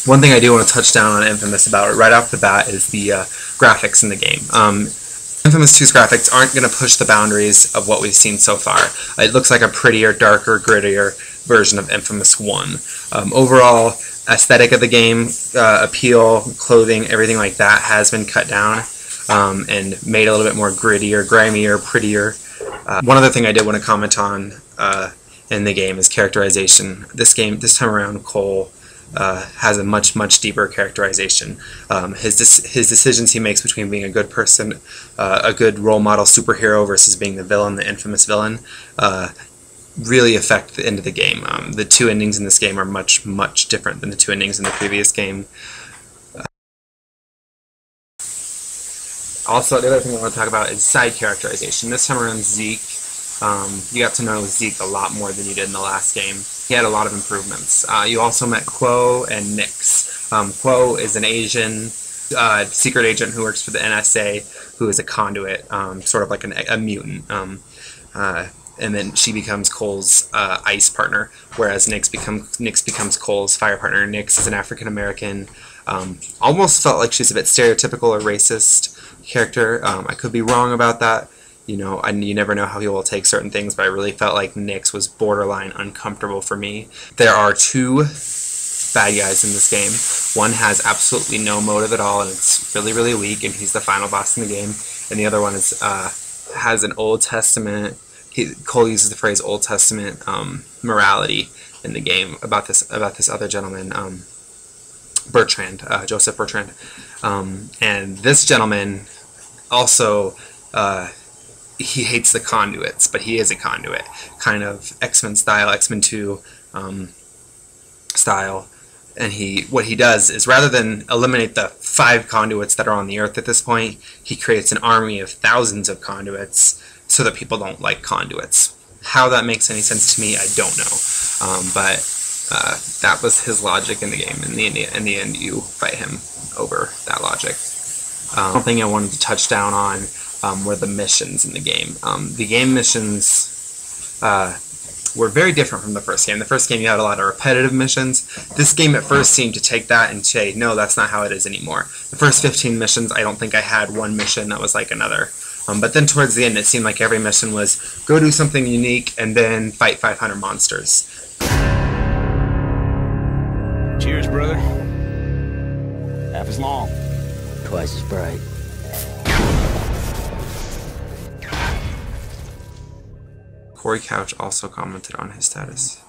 One thing I do want to touch down on Infamous about right off the bat is the graphics in the game. Infamous 2's graphics aren't going to push the boundaries of what we've seen so far. It looks like a prettier, darker, grittier version of Infamous 1. Overall, aesthetic of the game, appeal, clothing, everything like that has been cut down and made a little bit more grittier, grimier, prettier. One other thing I did want to comment on in the game is characterization. This time around, Cole has a much deeper characterization. His decisions he makes between being a good person, a good role model superhero versus being the villain, the infamous villain, really affect the end of the game. The two endings in this game are much different than the two endings in the previous game. Also, the other thing I want to talk about is side characterization. This time around, Zeke, you got to know Zeke a lot more than you did in the last game. He had a lot of improvements. You also met Quo and Nix. Quo is an Asian secret agent who works for the NSA, who is a conduit, sort of like a mutant. And then she becomes Cole's ice partner, whereas Nix becomes Cole's fire partner. Nix is an African American. Almost felt like she's a bit stereotypical or racist character. I could be wrong about that. You know, you never know how people will take certain things, but I really felt like Nix was borderline uncomfortable for me. There are two bad guys in this game. One has absolutely no motive at all, and it's really weak, and he's the final boss in the game. And the other one is has an Old Testament. Cole uses the phrase Old Testament morality in the game about this other gentleman, Bertrand, Joseph Bertrand, and this gentleman also. He hates the conduits, but he is a conduit, kind of X-Men style, X-Men 2 style. And what he does is, rather than eliminate the 5 conduits that are on the Earth at this point, he creates an army of thousands of conduits so that people don't like conduits. How that makes any sense to me, I don't know. But that was his logic in the game. In the end, you fight him over that logic. One thing I wanted to touch down on were the missions in the game. The game missions were very different from the first game. The first game you had a lot of repetitive missions. This game at first seemed to take that and say, no, that's not how it is anymore. The first 15 missions, I don't think I had one mission that was like another. But then towards the end, it seemed like every mission was go do something unique and then fight 500 monsters. Cheers, brother. Half as long. Twice as bright. Corey Couch also commented on his status.